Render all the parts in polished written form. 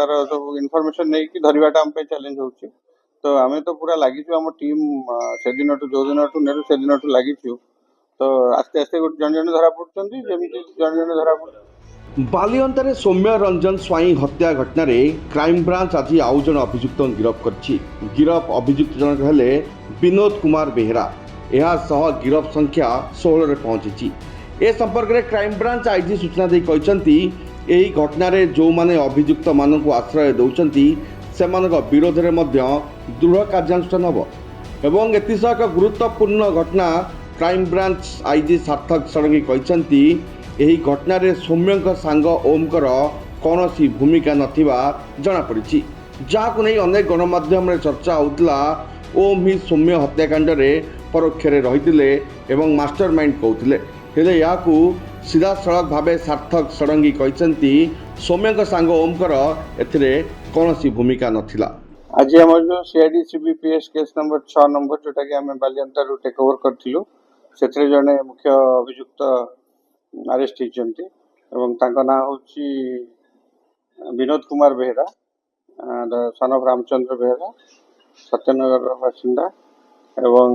तार सब इनफॉरमेशन नहीं कि धरवाटा हम चैलेंज होची तो आम तो पूरा लगी आम टीम से दिन जो दिन नेलु से दिन लगी तो आस्ते आस्ते जन जन धरा पड़ती जमी जन जन धरा पड़ बालिअंतारे सौम्य रंजन स्वाई हत्या घटना क्राइम ब्रांच आज आउ जन अभियुक्त गिरफ कर गिरफ अभियुक्त जनक हेले विनोद कुमार बेहेरा यह गिरफ संख्या 16 रे पहुंची। ए संपर्क में क्राइम ब्रांच आईजी सूचना दी कहते यही घटना जो माने अभियुक्त मानक आश्रय दौरान से विरोध में दृढ़ कार्यानुष्ठान हम एवं एतिश एक गुरुत्वपूर्ण घटना क्राइम ब्रांच आईजी सार्थक षडंगी कहते यही घटन सौम्य सांग ओमकर कौन भूमिका नथिबा जनापड़ी जहां नहीं अनेक गणमाध्यम चर्चा होता ओम ही सौम्य हत्याकांड परोक्ष रही मास्टर माइंड कहते हेले या सीधा सड़क भाव सार्थक षडंगी कहते सौम्य सांग ओमकर एथिरे कौन भूमिका नथिला। आज आम जो सीआईडी सीबीपीएस केस नंबर 6 नंबर जोटा कि आम बालिअंता टेक ओवर करूँ से जड़े मुख्य अभियुक्त अरेस्ट होती ना हूँ विनोद कुमार बेहेरा सन ऑफ रामचंद्र बेहेरा सत्यनगर बासिंदा एवं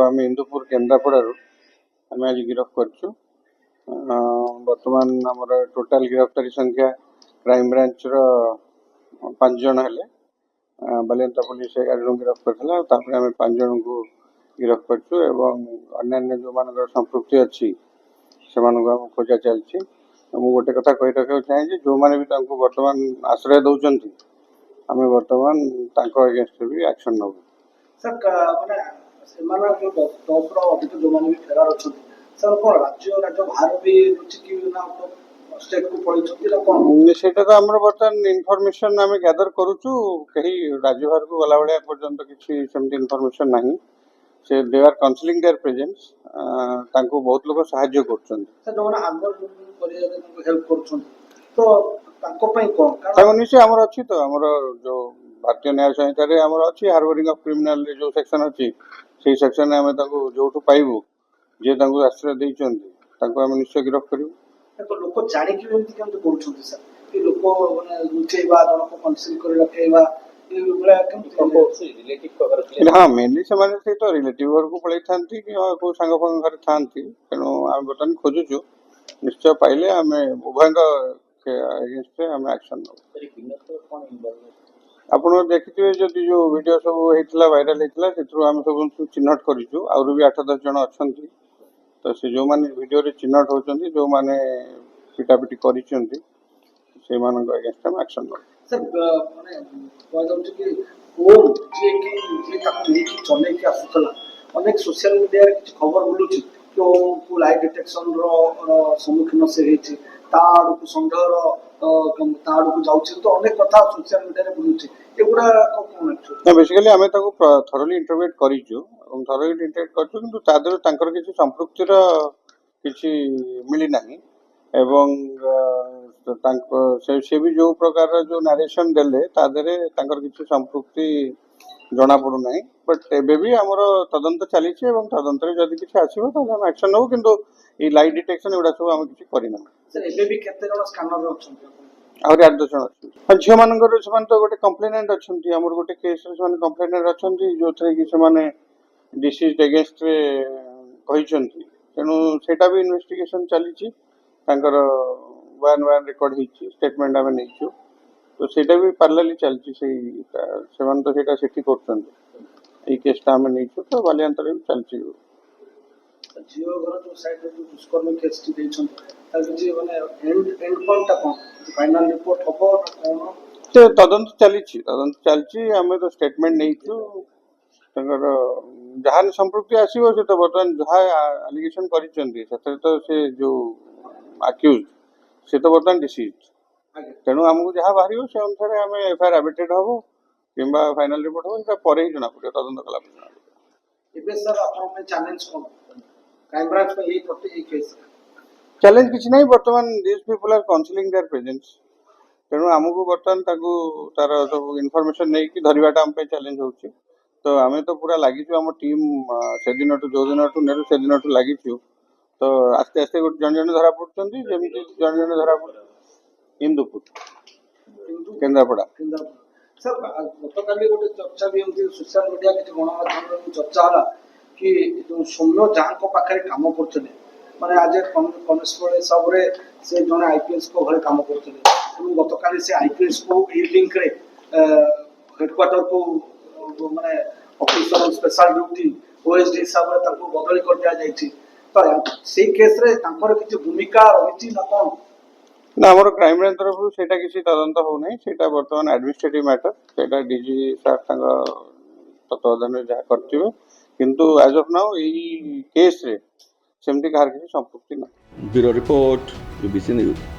आम इंदुपुर केन्द्रापड़ारू आम आज गिरफ कर बर्तमान आमर टोटाल गिरफ्तारी संख्या क्राइम ब्रांच 5 जन हेले बालिअंता पुलिस 11 जन गिरफ करता आम 5 जन को गिरफ कर अन्य जो मान संपृक्ति अच्छी से आम खोजा चलती मुझे गोटे कथा कही रखा चाहिए जो मैंने भी बर्तमान आश्रय दौरान आम बर्तमान अगेंस्ट भी एक्शन नब सेटा तो आम बर्तमान इनफॉरमेशन आम गैदर करुचु कहीं राज्य बाहर को गला भाया पर्यंत किसी सेमती इनफॉरमेशन नहीं से they are counselling their presence तांको बहुत लोग सहाय्य करछन सर जो आगर करिया हेल्प करछन तो ताको पई कोन कारण निश्चय हमर अछि तो हमर जो भारतीय न्याय संहिता रे हमर अछि हार्बरिंग ऑफ क्रिमिनल रे जो सेक्शन अछि सेही सेक्शन में हम ताको जोठु पाइबु जे ताको आश्रय दैछन्ती ताको हम निश्चय गिरफ्त करिबु तो लोक जानि कि एमति केमति करूछन्ती सर कि लोक माने लुचेबा जन को कंसील कर रखेबा हाँ मेनली से तो रिलेटिव घर को पड़े था कि को सांग फांग घर था तेणु आम बर्तमान खोजुचु निश्चय पाइले आम उभय अगेंस्ट आम एक्शन आप देखिए जदि जो वीडियो सब होता वायरल होता से आम सब चिन्हट करूँ आउर भी 8-10 जन अच्छा तो से जो मैंने वीडियो रे चिन्हट होती जो मैंने पिटापिटी कर एक्शन सर माने कहदम कि ओम जे कि ताको लेकी चले कि आसुतला अनेक सोशल मीडिया रे किछ खबर बुलुची कि ओम को लाई डिटेक्शन रो सम्मुखीन से हेछि ताड़ को संघर ताड़ को जाउछि तो अनेक कथा सोशल मीडिया रे बुलुची एगुडा कोन ना बेसिकली हमें ताको थरोली इंटरव्यू करिछु और थरोली इंटरव्यू करछु किंतु तादर तांकर किछ संपृक्तिर किछ मिली नाही एवं से भी जो प्रकार जो नारेशन देले तादरे तांकर किछ संपृक्ति जना पड़ू नाही बट एबे भी हमर तदंत चली तदंत जदि किछ आसीबो तो हम एक्शन नबो किंतु ई लाइट डिटेक्शन एडा सब हम किछ करिना सर एबे भी केते जण स्कैनर अछन और 8-10 जण अछि झियो मानकर समान तो गोटे कंप्लेनेंट अछंती हमर गोटे केस रे समान कंप्लेनेंट अछंती जो थे कि समान डिसीज अगेंस्ट रे कहिसंती तेनु सेटा भी इन्वेस्टिगेशन चली तांकर वन रिकॉर्ड होती स्टेटमेंट आम नहीं तो सेटा भी पार्लाली चलती से तो सेटा सेठी करछन केसटा आम नहीं तो बालिअंतर भी चलती जियो घर जो साइड जो दुष्कर्म केस टी देछन ताकि जे माने and point cone final report हबो कोन से तदंत चलची आम तो स्टेटमेंट नहीं तांकर जहां संपृक्ति आसीबो से तो बर्तमान जहां एलिगेशन करिसंती सेते तो से जो अक्यूज से तो बर्तमान डिसीज तेणु आमको जहाँ बाहर से अनुसार आम एफआईआर एबेटेड हम कि फाइनल रिपोर्ट हम पर ही जना पड़े तदंत कला सर आपन चैलेंज कोन क्राइम ब्रांच में यही प्रति एक केस चैलेंज किछ नहीं बर्तमान this people are counselling their presence तेणु आमको बर्तमान तार सब इनफॉरमेशन नहीं कि धरवाटा हम चैलेंज होची तो आम तो पूरा लगी आम टीम से दिन जो दिन नेलु से दिन लगी तो आस्ते आस्ते जन जन धरा पड़ती जमी जन जन धरा पड़ इंदुपुर କେନ୍ଦ୍ରାପଡ଼ା। ସାର୍ ଗତକାଲି ଗୋଟେ ଚର୍ଚ୍ଚା ବି ଏମିତି ସୋସିଆଲ ମିଡିଆ କିଛି ଗଣମାଧ୍ୟମରେ ବି ଚର୍ଚ୍ଚା ହେଲା କି ଯୋଉ ସୌମ୍ୟ ଯାହାଙ୍କ ପାଖରେ କାମ କରୁଥିଲେ ମାନେ ଆଜ ଏ କନେଷ୍ଟବଳ ହିସାବରେ ସେ ଜଣେ ଆଇପିଏସ୍ ଙ୍କ ଭଳି କାମ କରୁଥିଲେ ଏବଂ ଗତକାଲି ସେ ଆଇପିଏସ୍ କୁ ଏଇ ଲିଙ୍କରେ ହେଡକ୍ୱାର୍ଟରକୁ ମାନେ ଅଫିସର ସ୍ପେଶାଲ ଡ୍ୟୁଟି ଓଏସଡି ହିସାବରେ ତାଙ୍କୁ ବଦଳି କରିଦିଆଯାଇଛି ତ ସେଇ କେସରେ ତାଙ୍କର କିଛି ଭୂମିକା ରହିଛି ନା କ'ଣ? ନା ଆମର କ୍ରାଇମବ୍ରାଞ୍ଚ ତରଫରୁ ସେଇଟା କିଛି ତଦନ୍ତ ହଉନାହିଁ, ସେଇଟା ବର୍ତ୍ତମାନ ଆଡମିନିଷ୍ଟ୍ରେଟିଭ ମ୍ୟାଟର, ସେଇଟା ଡିଜି ସାର୍ ତାଙ୍କ ତତ୍ତ୍ୱାବଧାନରେ ଯାହା କରିଥିବେ, କିନ୍ତୁ ଆଜ ଅଫ୍ ନାଉ ଏଇ କେସ୍ରେ ସେମିତି କାହାର କିଛି ସମ୍ପୃକ୍ତି ନାହିଁ। Bureau report, BBC news.